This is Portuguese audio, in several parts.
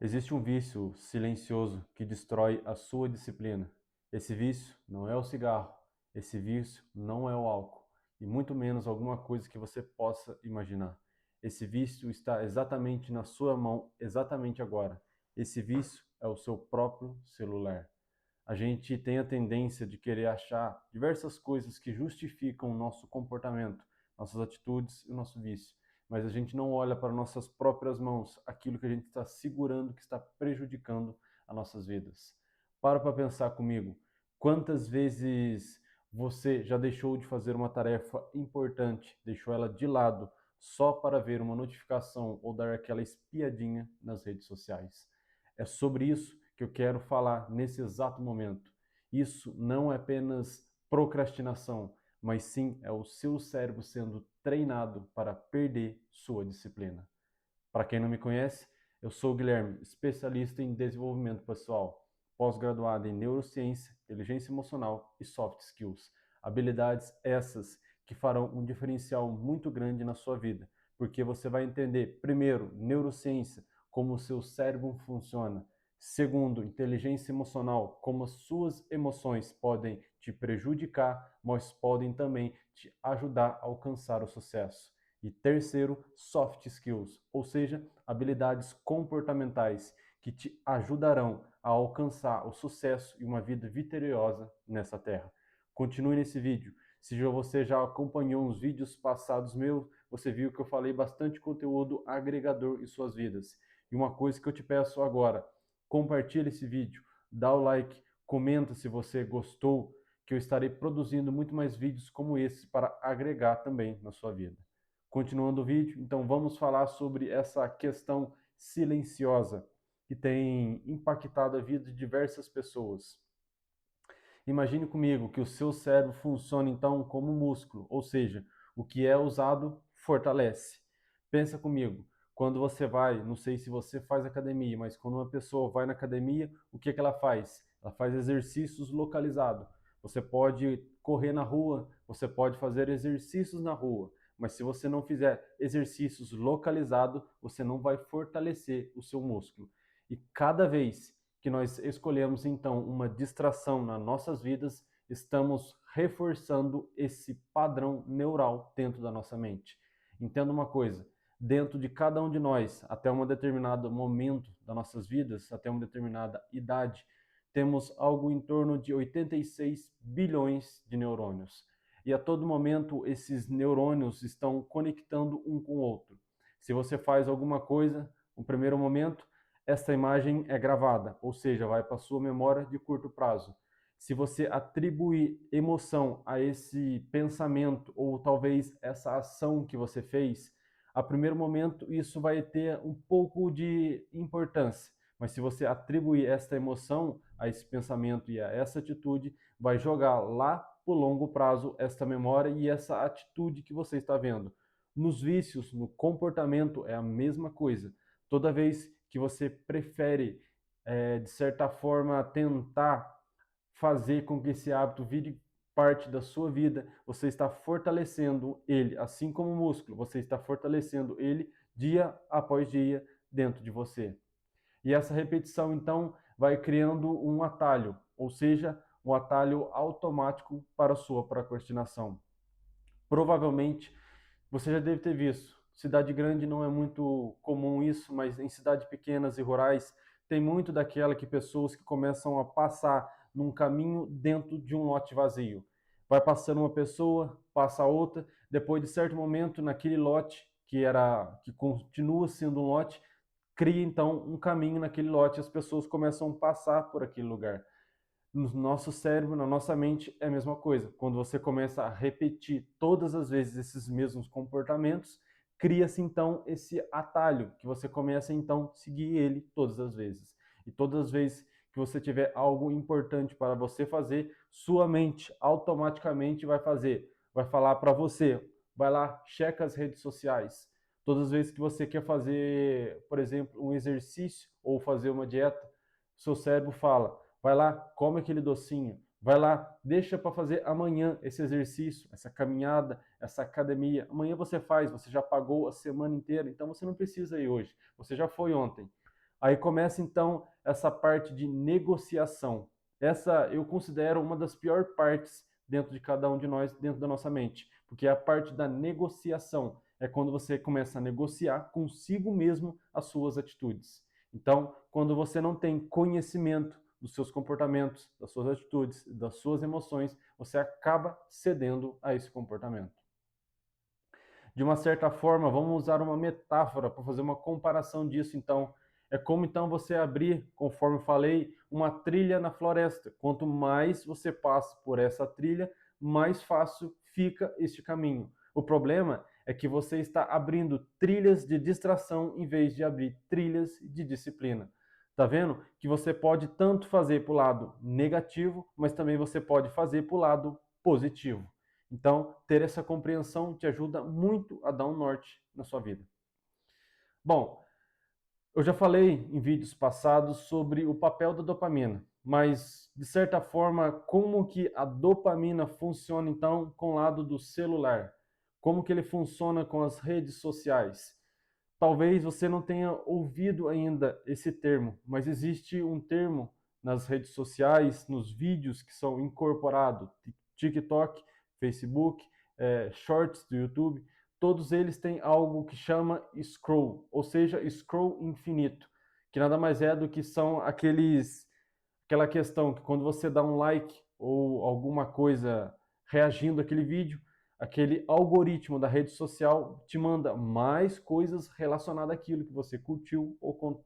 Existe um vício silencioso que destrói a sua disciplina. Esse vício não é o cigarro, esse vício não é o álcool, e muito menos alguma coisa que você possa imaginar. Esse vício está exatamente na sua mão, exatamente agora. Esse vício é o seu próprio celular. A gente tem a tendência de querer achar diversas coisas que justificam o nosso comportamento, nossas atitudes e o nosso vício. Mas a gente não olha para nossas próprias mãos, aquilo que a gente está segurando, que está prejudicando as nossas vidas. Para pensar comigo. Quantas vezes você já deixou de fazer uma tarefa importante, deixou ela de lado, só para ver uma notificação ou dar aquela espiadinha nas redes sociais? É sobre isso que eu quero falar nesse exato momento. Isso não é apenas procrastinação, mas sim é o seu cérebro sendo treinado para perder sua disciplina. Para quem não me conhece, eu sou o Guilherme, especialista em desenvolvimento pessoal, pós-graduado em neurociência, inteligência emocional e soft skills. Habilidades essas que farão um diferencial muito grande na sua vida, porque você vai entender, primeiro, neurociência, como o seu cérebro funciona. Segundo, inteligência emocional, como as suas emoções podem te prejudicar, mas podem também te ajudar a alcançar o sucesso. E terceiro, soft skills, ou seja, habilidades comportamentais que te ajudarão a alcançar o sucesso e uma vida vitoriosa nessa terra. Continue nesse vídeo. Se você já acompanhou uns vídeos passados meus, você viu que eu falei bastante conteúdo agregador em suas vidas. E uma coisa que eu te peço agora, compartilhe esse vídeo, dá o like, comenta se você gostou, que eu estarei produzindo muito mais vídeos como esse para agregar também na sua vida. Continuando o vídeo, então vamos falar sobre essa questão silenciosa que tem impactado a vida de diversas pessoas. Imagine comigo que o seu cérebro funciona então como um músculo, ou seja, o que é usado fortalece. Pensa comigo, quando você vai, não sei se você faz academia, mas quando uma pessoa vai na academia, o que ela faz? Ela faz exercícios localizados. Você pode correr na rua, você pode fazer exercícios na rua, mas se você não fizer exercícios localizados, você não vai fortalecer o seu músculo. E cada vez que nós escolhemos então uma distração nas nossas vidas, estamos reforçando esse padrão neural dentro da nossa mente. Entenda uma coisa, dentro de cada um de nós, até um determinado momento das nossas vidas, até uma determinada idade, temos algo em torno de 86 bilhões de neurônios. E a todo momento esses neurônios estão conectando um com o outro. Se você faz alguma coisa, no primeiro momento, essa imagem é gravada, ou seja, vai para a sua memória de curto prazo. Se você atribuir emoção a esse pensamento ou talvez essa ação que você fez, a primeiro momento isso vai ter um pouco de importância. Mas se você atribuir essa emoção a esse pensamento e a essa atitude, vai jogar lá para o longo prazo esta memória e essa atitude que você está vendo. Nos vícios, no comportamento, é a mesma coisa. Toda vez que você prefere, de certa forma, tentar fazer com que esse hábito vire parte da sua vida, você está fortalecendo ele, assim como o músculo, você está fortalecendo ele dia após dia dentro de você. E essa repetição, então, vai criando um atalho, ou seja, um atalho automático para a sua procrastinação. Provavelmente você já deve ter visto. Cidade grande não é muito comum isso, mas em cidades pequenas e rurais tem muito daquela que pessoas que começam a passar num caminho dentro de um lote vazio. Vai passando uma pessoa, passa outra, depois de certo momento naquele lote que continua sendo um lote, cria então um caminho naquele lote, as pessoas começam a passar por aquele lugar. No nosso cérebro, na nossa mente, é a mesma coisa. Quando você começa a repetir todas as vezes esses mesmos comportamentos, cria-se então esse atalho, que você começa então a seguir ele todas as vezes. E todas as vezes que você tiver algo importante para você fazer, sua mente automaticamente vai fazer, vai falar para você, vai lá, checa as redes sociais. Todas as vezes que você quer fazer, por exemplo, um exercício ou fazer uma dieta, seu cérebro fala: vai lá, come aquele docinho. Vai lá, deixa para fazer amanhã esse exercício, essa caminhada, essa academia. Amanhã você faz, você já pagou a semana inteira, então você não precisa ir hoje. Você já foi ontem. Aí começa então essa parte de negociação. Essa eu considero uma das piores partes dentro de cada um de nós, dentro da nossa mente, porque é a parte da negociação. É quando você começa a negociar consigo mesmo as suas atitudes. Então, quando você não tem conhecimento dos seus comportamentos, das suas atitudes, das suas emoções, você acaba cedendo a esse comportamento. De uma certa forma, vamos usar uma metáfora para fazer uma comparação disso, então. É como então você abrir, conforme eu falei, uma trilha na floresta. Quanto mais você passa por essa trilha, mais fácil fica este caminho. O problema é que você está abrindo trilhas de distração em vez de abrir trilhas de disciplina. Tá vendo? Que você pode tanto fazer para o lado negativo, mas também você pode fazer para o lado positivo. Então, ter essa compreensão te ajuda muito a dar um norte na sua vida. Bom, eu já falei em vídeos passados sobre o papel da dopamina, mas de certa forma, como que a dopamina funciona então com o lado do celular? Como que ele funciona com as redes sociais? Talvez você não tenha ouvido ainda esse termo, mas existe um termo nas redes sociais, nos vídeos que são incorporados, TikTok, Facebook, Shorts do YouTube, todos eles têm algo que chama scroll, ou seja, scroll infinito, que nada mais é do que são aquela questão que quando você dá um like ou alguma coisa reagindo àquele vídeo, aquele algoritmo da rede social te manda mais coisas relacionadas àquilo que você curtiu ou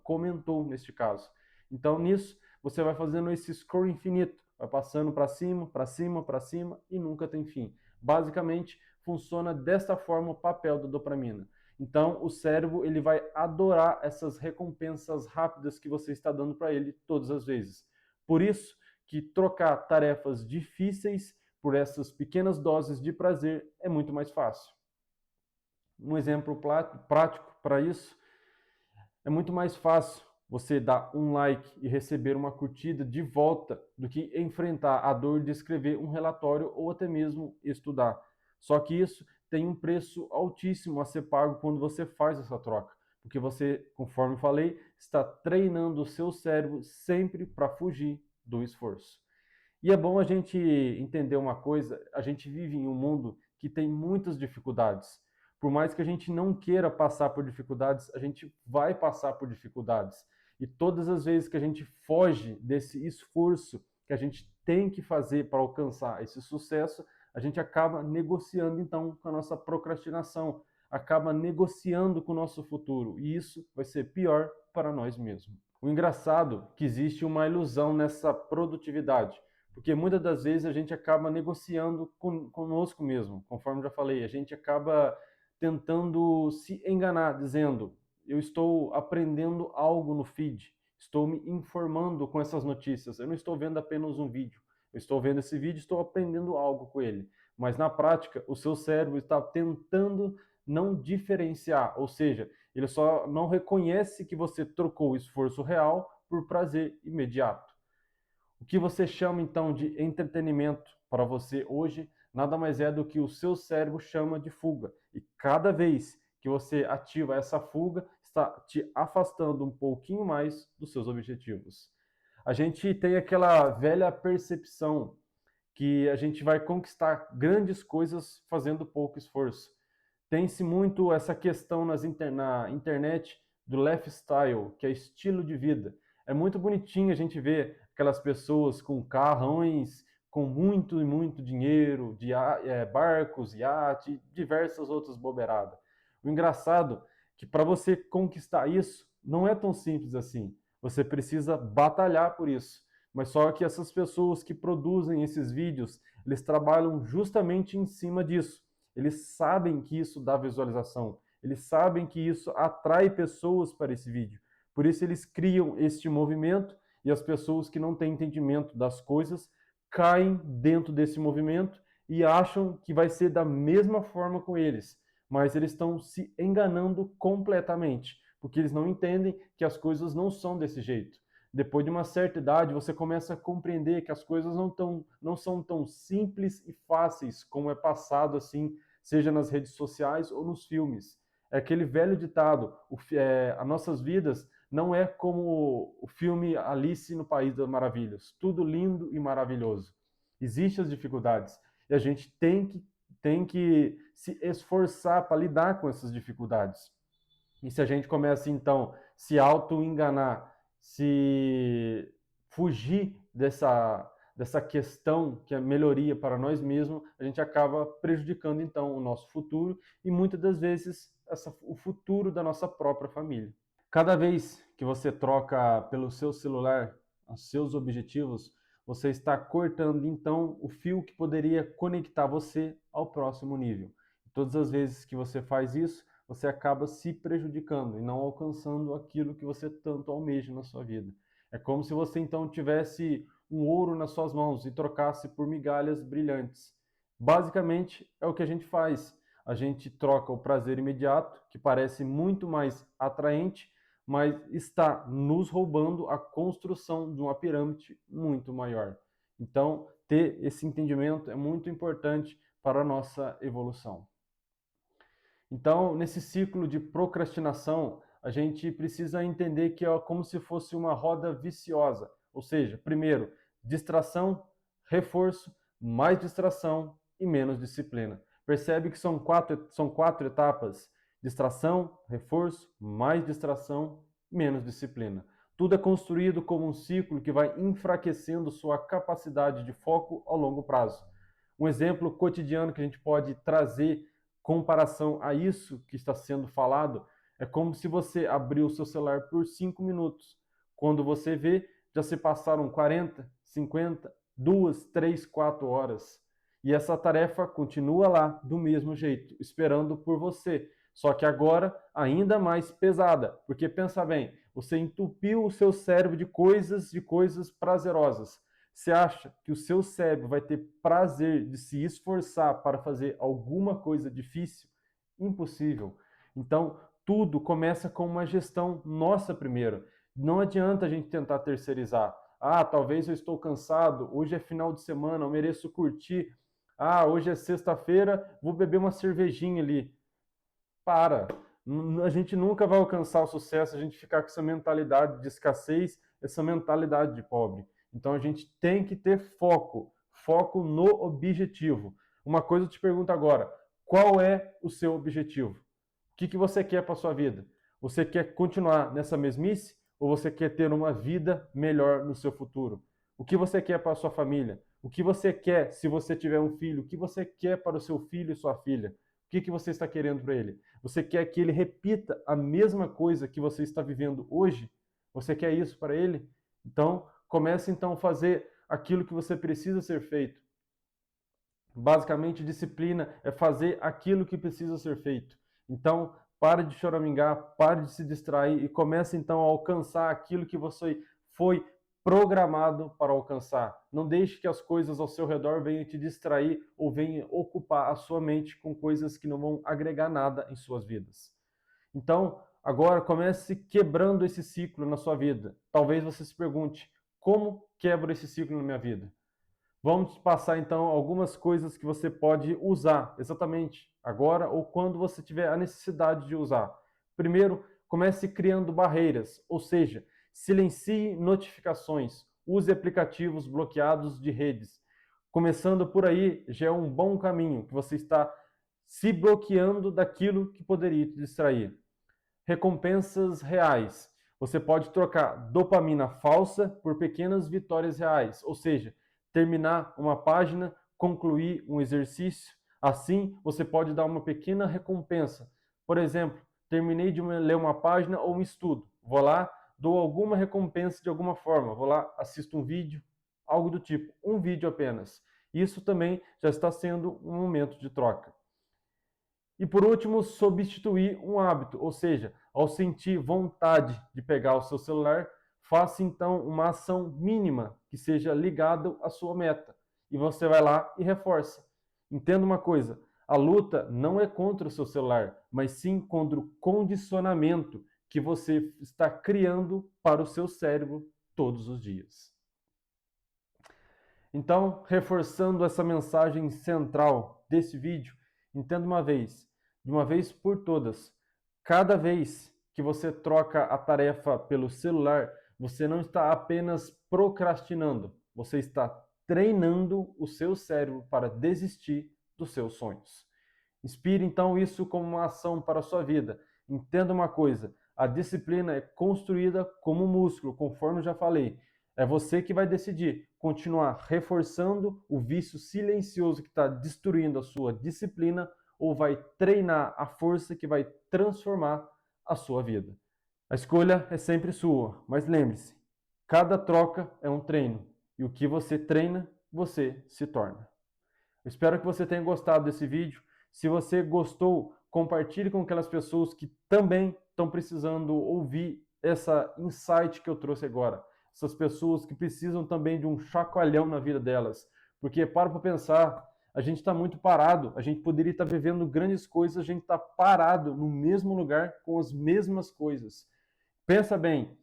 comentou neste caso. Então nisso você vai fazendo esse scroll infinito, vai passando para cima, para cima, para cima e nunca tem fim. Basicamente funciona desta forma o papel da dopamina. Então o cérebro ele vai adorar essas recompensas rápidas que você está dando para ele todas as vezes. Por isso que trocar tarefas difíceis por essas pequenas doses de prazer é muito mais fácil. Um exemplo prático para isso é muito mais fácil você dar um like e receber uma curtida de volta do que enfrentar a dor de escrever um relatório ou até mesmo estudar. Só que isso tem um preço altíssimo a ser pago quando você faz essa troca, porque você, conforme falei, está treinando o seu cérebro sempre para fugir do esforço. E é bom a gente entender uma coisa, a gente vive em um mundo que tem muitas dificuldades. Por mais que a gente não queira passar por dificuldades, a gente vai passar por dificuldades. E todas as vezes que a gente foge desse esforço que a gente tem que fazer para alcançar esse sucesso, a gente acaba negociando então com a nossa procrastinação, acaba negociando com o nosso futuro. E isso vai ser pior para nós mesmos. O engraçado é que existe uma ilusão nessa produtividade. Porque muitas das vezes a gente acaba negociando conosco mesmo, conforme já falei, a gente acaba tentando se enganar, dizendo: eu estou aprendendo algo no feed, estou me informando com essas notícias, eu não estou vendo apenas um vídeo, eu estou vendo esse vídeo, estou aprendendo algo com ele. Mas na prática, o seu cérebro está tentando não diferenciar, ou seja, ele só não reconhece que você trocou o esforço real por prazer imediato. O que você chama então de entretenimento para você hoje nada mais é do que o seu cérebro chama de fuga. E cada vez que você ativa essa fuga, está te afastando um pouquinho mais dos seus objetivos. A gente tem aquela velha percepção que a gente vai conquistar grandes coisas fazendo pouco esforço. Tem-se muito essa questão na internet do lifestyle, que é estilo de vida. É muito bonitinho a gente ver aquelas pessoas com carrões, com muito e muito dinheiro, barcos, iate, diversas outras bobeiradas. O engraçado é que para você conquistar isso, não é tão simples assim. Você precisa batalhar por isso. Mas só que essas pessoas que produzem esses vídeos, eles trabalham justamente em cima disso. Eles sabem que isso dá visualização, eles sabem que isso atrai pessoas para esse vídeo. Por isso eles criam este movimento e as pessoas que não têm entendimento das coisas caem dentro desse movimento e acham que vai ser da mesma forma com eles, mas eles estão se enganando completamente, porque eles não entendem que as coisas não são desse jeito. Depois de uma certa idade, você começa a compreender que as coisas não são tão simples e fáceis como é passado assim, seja nas redes sociais ou nos filmes. É aquele velho ditado, as nossas vidas não é como o filme Alice no País das Maravilhas, tudo lindo e maravilhoso. Existem as dificuldades e a gente tem que se esforçar para lidar com essas dificuldades. E se a gente começa, então, se auto-enganar, se fugir dessa questão que é melhoria para nós mesmos, a gente acaba prejudicando, então, o nosso futuro e, muitas das vezes, o futuro da nossa própria família. Cada vez que você troca pelo seu celular os seus objetivos, você está cortando, então, o fio que poderia conectar você ao próximo nível. Todas as vezes que você faz isso, você acaba se prejudicando e não alcançando aquilo que você tanto almeja na sua vida. É como se você então tivesse um ouro nas suas mãos e trocasse por migalhas brilhantes. Basicamente é o que a gente faz. A gente troca o prazer imediato, que parece muito mais atraente, mas está nos roubando a construção de uma pirâmide muito maior. Então, ter esse entendimento é muito importante para a nossa evolução. Então, nesse ciclo de procrastinação, a gente precisa entender que é como se fosse uma roda viciosa. Ou seja, primeiro, distração, reforço, mais distração e menos disciplina. Percebe que são quatro etapas: distração, reforço, mais distração, menos disciplina. Tudo é construído como um ciclo que vai enfraquecendo sua capacidade de foco ao longo prazo. Um exemplo cotidiano que a gente pode trazer comparação a isso que está sendo falado, é como se você abriu o seu celular por 5 minutos. Quando você vê, já se passaram 40, 50, 2, 3, 4 horas. E essa tarefa continua lá do mesmo jeito, esperando por você. Só que agora ainda mais pesada, porque pensa bem, você entupiu o seu cérebro de coisas prazerosas. Você acha que o seu cérebro vai ter prazer de se esforçar para fazer alguma coisa difícil? Impossível. Então, tudo começa com uma gestão nossa primeiro. Não adianta a gente tentar terceirizar. Ah, talvez eu estou cansado, hoje é final de semana, eu mereço curtir. Ah, hoje é sexta-feira, vou beber uma cervejinha ali. Para. A gente nunca vai alcançar o sucesso se a gente ficar com essa mentalidade de escassez, essa mentalidade de pobre. Então a gente tem que ter foco, foco no objetivo. Uma coisa eu te pergunto agora, qual é o seu objetivo? O que você quer para a sua vida? Você quer continuar nessa mesmice ou você quer ter uma vida melhor no seu futuro? O que você quer para a sua família? O que você quer se você tiver um filho? O que você quer para o seu filho e sua filha? O que você está querendo para ele? Você quer que ele repita a mesma coisa que você está vivendo hoje? Você quer isso para ele? Então, comece então a fazer aquilo que você precisa ser feito. Basicamente, disciplina é fazer aquilo que precisa ser feito. Então, pare de choramingar, pare de se distrair e comece então a alcançar aquilo que você foi programado para alcançar. Não deixe que as coisas ao seu redor venham te distrair ou venham ocupar a sua mente com coisas que não vão agregar nada em suas vidas. Então, agora comece quebrando esse ciclo na sua vida. Talvez você se pergunte: como quebro esse ciclo na minha vida? Vamos passar então algumas coisas que você pode usar exatamente agora ou quando você tiver a necessidade de usar. Primeiro, comece criando barreiras, ou seja, silencie notificações, use aplicativos bloqueados de redes. Começando por aí, já é um bom caminho que você está se bloqueando daquilo que poderia te distrair. Recompensas reais. Você pode trocar dopamina falsa por pequenas vitórias reais, ou seja, terminar uma página, concluir um exercício. Assim, você pode dar uma pequena recompensa. Por exemplo, terminei de ler uma página ou um estudo. Vou lá, dou alguma recompensa de alguma forma. Vou lá, assisto um vídeo, algo do tipo, um vídeo apenas. Isso também já está sendo um momento de troca. E por último, substituir um hábito, ou seja, ao sentir vontade de pegar o seu celular, faça então uma ação mínima que seja ligada à sua meta. E você vai lá e reforça. Entenda uma coisa, a luta não é contra o seu celular, mas sim contra o condicionamento que você está criando para o seu cérebro todos os dias. Então, reforçando essa mensagem central desse vídeo, entenda de uma vez por todas, cada vez que você troca a tarefa pelo celular, você não está apenas procrastinando, você está treinando o seu cérebro para desistir dos seus sonhos. Inspire então isso como uma ação para a sua vida. Entenda uma coisa: a disciplina é construída como um músculo, conforme eu já falei. É você que vai decidir continuar reforçando o vício silencioso que está destruindo a sua disciplina ou vai treinar a força que vai transformar a sua vida. A escolha é sempre sua, mas lembre-se: cada troca é um treino e o que você treina, você se torna. Eu espero que você tenha gostado desse vídeo. Se você gostou, compartilhe com aquelas pessoas que também estão precisando ouvir essa insight que eu trouxe agora. Essas pessoas que precisam também de um chacoalhão na vida delas. Porque para pensar, a gente está muito parado, a gente poderia estar vivendo grandes coisas, a gente está parado no mesmo lugar com as mesmas coisas. Pensa bem,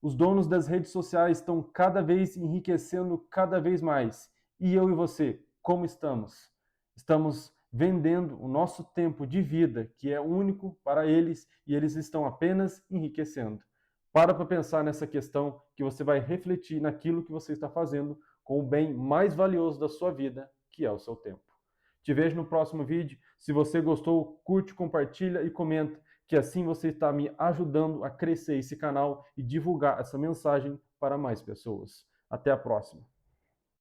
os donos das redes sociais estão cada vez enriquecendo cada vez mais. E eu e você, como estamos? Estamos vendendo o nosso tempo de vida, que é único para eles, e eles estão apenas enriquecendo. Para pensar nessa questão, que você vai refletir naquilo que você está fazendo com o bem mais valioso da sua vida, que é o seu tempo. Te vejo no próximo vídeo. Se você gostou, curte, compartilha e comenta, que assim você está me ajudando a crescer esse canal e divulgar essa mensagem para mais pessoas. Até a próxima.